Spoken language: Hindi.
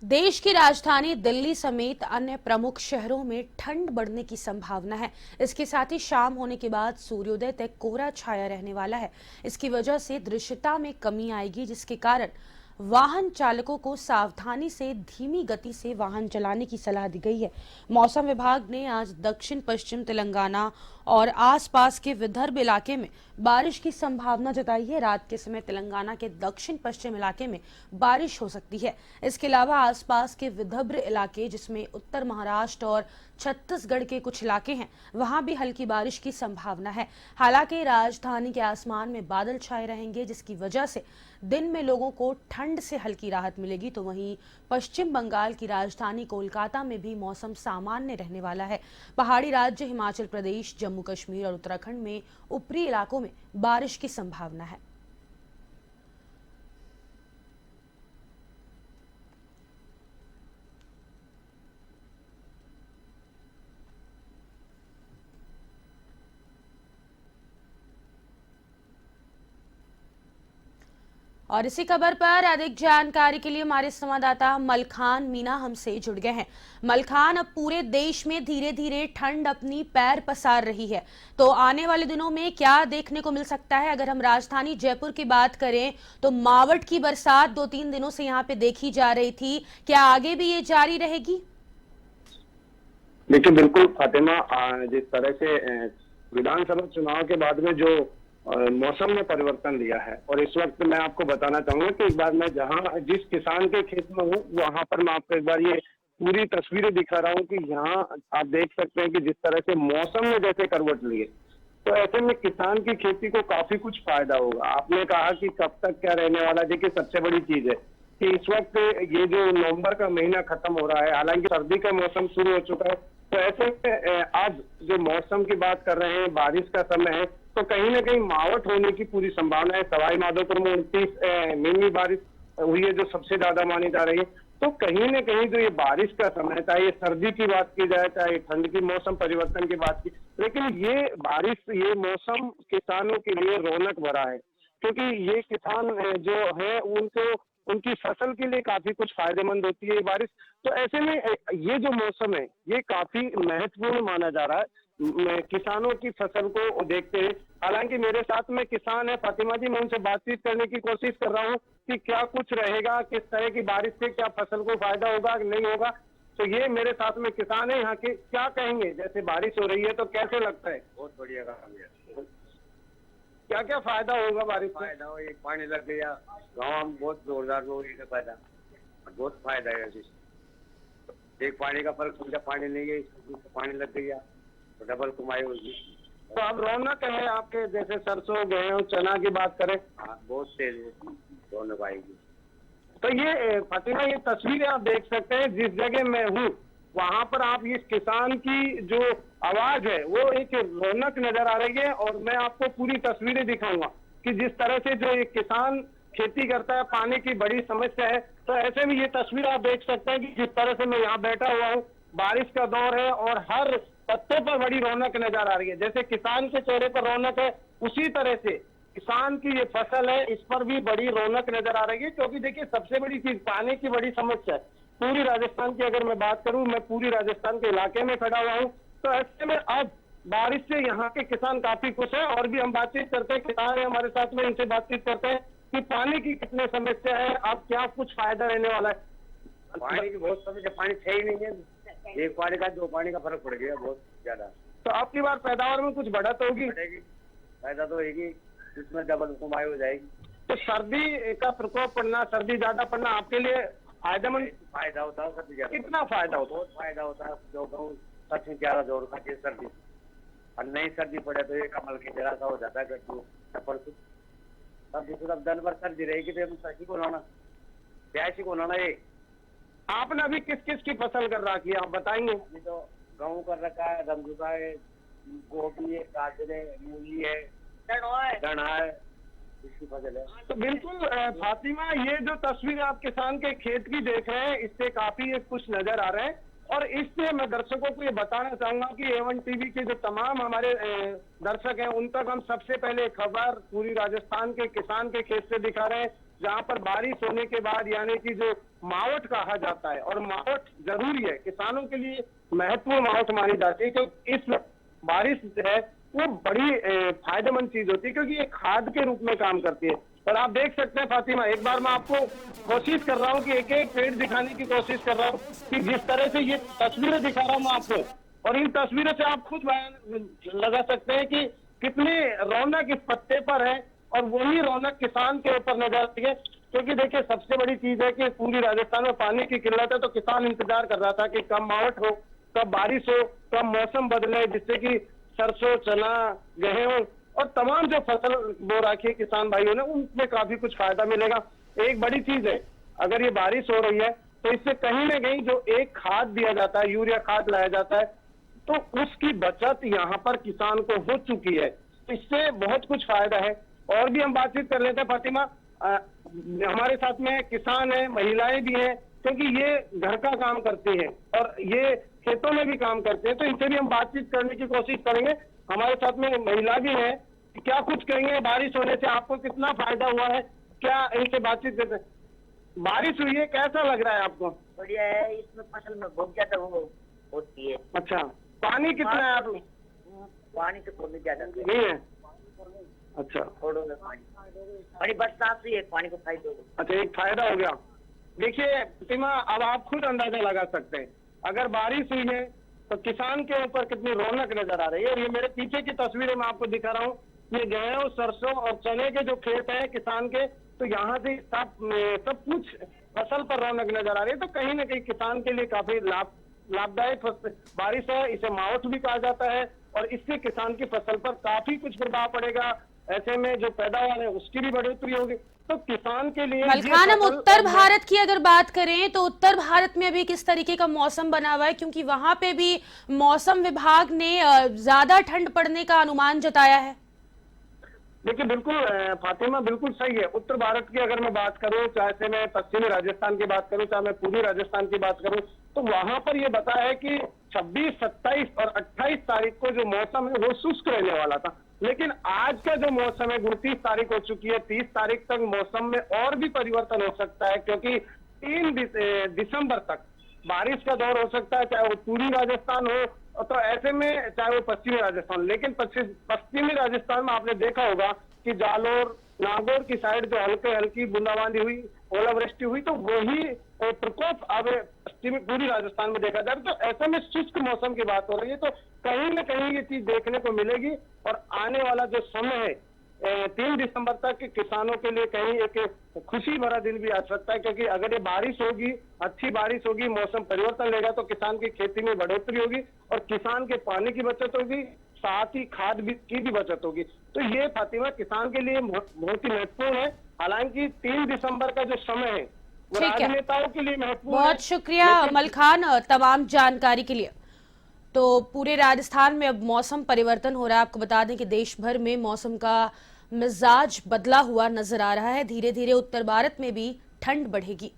देश की राजधानी दिल्ली समेत अन्य प्रमुख शहरों में ठंड बढ़ने की संभावना है। इसके साथ ही शाम होने के बाद सूर्योदय तक कोहरा छाया रहने वाला है। इसकी वजह से दृश्यता में कमी आएगी, जिसके कारण वाहन चालकों को सावधानी से धीमी गति से वाहन चलाने की सलाह दी गई है। मौसम विभाग ने आज दक्षिण पश्चिम तेलंगाना और आसपास के विदर्भ इलाके में बारिश की संभावना जताई है। रात के समय तेलंगाना के दक्षिण पश्चिम इलाके में बारिश हो सकती है। इसके अलावा आसपास के विदर्भ इलाके, जिसमें उत्तर महाराष्ट्र और छत्तीसगढ़ के कुछ इलाके हैं, वहां भी हल्की बारिश की संभावना है। हालांकि राजधानी के आसमान में बादल छाए रहेंगे, जिसकी वजह से दिन में लोगों को ठंड से हल्की राहत मिलेगी। तो वहीं पश्चिम बंगाल की राजधानी कोलकाता में भी मौसम सामान्य रहने वाला है। पहाड़ी राज्य हिमाचल प्रदेश, जम्मू कश्मीर और उत्तराखंड में ऊपरी इलाकों में बारिश की संभावना है। और इसी खबर पर अधिक जानकारी के लिए हमारे संवाददाता मलखान मीना हमसे जुड़ गए हैं। मलखान, अब पूरे देश में धीरे धीरे ठंड अपनी पैर पसार रही है, तो आने वाले दिनों में क्या देखने को मिल सकता है? अगर हम राजधानी जयपुर की बात करें तो मावठ की बरसात 2-3 दिनों से यहाँ पे देखी जा रही थी, क्या आगे भी ये जारी रहेगी? देखिए, बिल्कुल फातिमा, जिस तरह से विधानसभा चुनाव के बाद में जो मौसम में परिवर्तन लिया है, और इस वक्त मैं आपको बताना चाहूंगा कि एक बार मैं जिस किसान के खेत में हूँ, वहां पर मैं आपको एक बार ये पूरी तस्वीरें दिखा रहा हूँ कि यहाँ आप देख सकते हैं कि जिस तरह से मौसम ने जैसे करवट लिए, तो ऐसे में किसान की खेती को काफी कुछ फायदा होगा। आपने कहा कि कब तक क्या रहने वाला है। देखिए, सबसे बड़ी चीज है कि इस वक्त ये जो नवंबर का महीना खत्म हो रहा है, हालांकि सर्दी का मौसम शुरू हो चुका है, तो ऐसे में आज जो मौसम की बात कर रहे हैं, बारिश का समय है, तो कहीं ना कहीं मावठ होने की पूरी संभावना है। सवाई माधोपुर में 29 मिमी बारिश हुई है, जो सबसे ज्यादा मानी जा रही है। तो कहीं ना कहीं जो ये बारिश का समय, चाहे ये सर्दी की बात की जाए, चाहे ठंड की मौसम परिवर्तन की बात की, लेकिन ये बारिश, ये मौसम किसानों के लिए रौनक भरा है, क्योंकि ये किसान जो है उनको उनकी फसल के लिए काफी कुछ फायदेमंद होती है ये बारिश। तो ऐसे में ये जो मौसम है, ये काफी महत्वपूर्ण माना जा रहा है किसानों की फसल को देखते हैं। हालांकि मेरे साथ में किसान है फातिमा जी, मैं उनसे बातचीत करने की कोशिश कर रहा हूँ कि क्या कुछ रहेगा, किस तरह की बारिश से क्या फसल को फायदा होगा कि नहीं होगा। तो ये मेरे साथ में किसान है यहाँ के, क्या कहेंगे? जैसे बारिश हो रही है तो कैसे लगता है? बहुत बढ़िया काम है। क्या क्या फायदा होगा बारिश से? फायदा हो, एक पानी लग गया गाँव में, बहुत जोरदार हो गई फायदा, बहुत फायदा है। एक पानी का फर्क समझा, पानी नहीं है, पानी लग गया तो डबल कमाई होगी। तो अब रौनक है आपके, जैसे सरसों, गेहूं, चना की बात करें, हाँ, बहुत तेज रौनक आएगी। तो ये फातिमा, ये तस्वीरें आप देख सकते हैं, जिस जगह मैं हूँ वहां पर आप इस किसान की जो आवाज है वो एक रौनक नजर आ रही है। और मैं आपको पूरी तस्वीरें दिखाऊंगा कि जिस तरह से जो एक किसान खेती करता है, पानी की बड़ी समस्या है। तो ऐसे में ये तस्वीर आप देख सकते हैं कि जिस तरह से मैं यहाँ बैठा हुआ हूँ, बारिश का दौर है और हर पत्ते पर बड़ी रौनक नजर आ रही है। जैसे किसान के चेहरे पर रौनक है, उसी तरह से किसान की ये फसल है, इस पर भी बड़ी रौनक नजर आ रही है। क्योंकि देखिए, सबसे बड़ी चीज पानी की बड़ी समस्या है। पूरी राजस्थान की अगर मैं बात करूं, मैं पूरी राजस्थान के इलाके में खड़ा हुआ हूं, तो ऐसे में अब बारिश से यहाँ के किसान काफी खुश है। और भी हम बातचीत करते हैं, किसान है हमारे साथ में, इनसे बातचीत करते हैं कि पानी की कितनी समस्या है, अब क्या कुछ फायदा रहने वाला है। पानी की बहुत समस्या, पानी है ही नहीं है। एक पानी का दो पानी का फर्क पड़ गया बहुत ज्यादा। तो आपकी बार पैदावार में कुछ बढ़त होगी? फायदा तो होगी, इसमें डबल कमाई हो जाएगी। तो सर्दी का प्रकोप पड़ना, सर्दी ज्यादा पड़ना आपके लिए फायदेमंद? फायदा होता है सर्दी ज्यादा। कितना फायदा होता है? बहुत फायदा होता है। जो कहूँ सच में ज्यादा जोर खाती है सर्दी, और नहीं सर्दी पड़े तो एक अमल की जरा सा हो जाता है। सर्दी तो दिन भर सर्दी रहेगी तो सर्दी को लाना, प्यासी को लाना। ये आपने अभी किस किस की फसल कर रखी है, आप बताएंगे? अभी तो गेहूं कर रखा है, रमजुका है, गोभी है, गाजर है, मूली है, चना है, इसकी फसल है। तो बिल्कुल फातिमा, ये जो तस्वीर आप किसान के खेत की देख रहे हैं, इससे काफी कुछ नजर आ रहे हैं। और इससे मैं दर्शकों को ये बताना चाहूंगा कि A1 टीवी के जो तमाम हमारे दर्शक हैं, उन तक हम सबसे पहले खबर पूरी राजस्थान के किसान के खेत से दिखा रहे हैं। जहाँ पर बारिश होने के बाद यानी कि जो मावठ कहा जाता है, और मावठ जरूरी है, किसानों के लिए महत्वपूर्ण मावठ मानी जाती है, क्योंकि इस बारिश है वो बड़ी फायदेमंद चीज होती है, क्योंकि ये खाद के रूप में काम करती है। और आप देख सकते हैं फातिमा, एक बार मैं आपको कोशिश कर रहा हूँ कि एक एक पेड़ दिखाने की कोशिश कर रहा हूँ कि जिस तरह से ये तस्वीरें दिखा रहा हूँ मैं आपको, और इन तस्वीरों से आप खुद बयान लगा सकते हैं कि कितनी रौनक इस पत्ते पर है, और वही रौनक किसान के ऊपर नजर आती है। क्योंकि देखिए, सबसे बड़ी चीज है कि पूरी राजस्थान में पानी की किल्लत है, तो किसान इंतजार कर रहा था कि कब मावठ हो, कब बारिश हो, कब मौसम बदले, जिससे कि सरसों, चना, गेहूं और तमाम जो फसल बो रखी है किसान भाइयों ने, उनमें काफी कुछ फायदा मिलेगा। एक बड़ी चीज है, अगर ये बारिश हो रही है तो इससे कहीं ना कहीं जो एक खाद दिया जाता है, यूरिया खाद लाया जाता है, तो उसकी बचत यहाँ पर किसान को हो चुकी है। इससे बहुत कुछ फायदा है। और भी हम बातचीत कर लेते हैं फातिमा, हमारे साथ में किसान है, महिलाएं भी हैं, क्योंकि ये घर का काम करती हैं और ये खेतों में भी काम करते हैं, तो इनसे भी हम बातचीत करने की कोशिश करेंगे। हमारे साथ में महिला भी है, क्या कुछ कहेंगे, बारिश होने से आपको कितना फायदा हुआ है, क्या इनसे बातचीत करते हैं। बारिश हुई है, कैसा लग रहा है आपको? बढ़िया है, इसमें फसल में बहुत ज्यादा वो होती है। अच्छा, पानी कितना है आप? पानी तो बहुत ज्यादा नहीं है। अच्छा, छोड़ो में पानी बरसात से पानी को फायदा हो। अच्छा, एक फायदा हो गया। देखिए सीमा, अब आप खुद अंदाजा लगा सकते हैं, अगर बारिश हुई है तो किसान के ऊपर कितनी रौनक नजर आ रही है। और ये मेरे पीछे की तस्वीरें मैं आपको दिखा रहा हूँ, ये गेहूं, सरसों और चने के जो खेत हैं किसान के, तो यहाँ से सब कुछ फसल पर रौनक नजर आ रही है। तो कहीं ना कहीं किसान के लिए काफी लाभदायक बारिश है, इसे मावठ भी कहा जाता है, और इससे किसान की फसल पर काफी कुछ प्रभाव पड़ेगा। ऐसे में जो पैदावार है उसकी भी बढ़ोतरी होगी, तो किसान के लिए। मलखान, हम उत्तर भारत की अगर बात करें तो उत्तर भारत में अभी किस तरीके का मौसम बना हुआ है, क्योंकि वहां पे भी मौसम विभाग ने ज्यादा ठंड पड़ने का अनुमान जताया है। देखिए बिल्कुल फातिमा, बिल्कुल सही है। उत्तर भारत की अगर मैं बात करूं, चाहे से मैं पश्चिमी राजस्थान की बात करूं, चाहे मैं पूर्वी राजस्थान की बात करूं, तो वहां पर यह बताया है कि 26, 27 और 28 तारीख को जो मौसम है वो शुष्क रहने वाला था। लेकिन आज का जो मौसम है 29 तारीख हो चुकी है, 30 तारीख तक मौसम में और भी परिवर्तन हो सकता है, क्योंकि 3 दिसंबर तक बारिश का दौर हो सकता है, चाहे वो पूर्वी राजस्थान हो, तो ऐसे में चाहे वो पश्चिमी राजस्थान। लेकिन पश्चिमी राजस्थान में आपने देखा होगा कि जालोर, नागौर की साइड जो हल्की बूंदाबांदी हुई, ओलावृष्टि हुई, तो वही प्रकोप अब पश्चिमी पूरी राजस्थान में देखा जा रहा है। तो ऐसे में शुष्क मौसम की बात हो रही है, तो कहीं ना कहीं ये चीज देखने को मिलेगी। और आने वाला जो समय है 3 दिसंबर तक किसानों के लिए कहीं एक खुशी भरा दिन भी आ सकता है, क्योंकि अगर ये बारिश होगी, अच्छी बारिश होगी, मौसम परिवर्तन लेगा, तो किसान की खेती में बढ़ोतरी होगी और किसान के पानी की बचत होगी, साथ ही खाद की भी बचत होगी। तो ये फातिमा किसान के लिए बहुत ही महत्वपूर्ण है। हालांकि 3 दिसंबर का जो समय है वो राजनेताओं के लिए महत्वपूर्ण है। बहुत शुक्रिया मलखान तमाम जानकारी के लिए। तो पूरे राजस्थान में अब मौसम परिवर्तन हो रहा है। आपको बता दें कि देश भर में मौसम का मिजाज बदला हुआ नजर आ रहा है। धीरे धीरे उत्तर भारत में भी ठंड बढ़ेगी।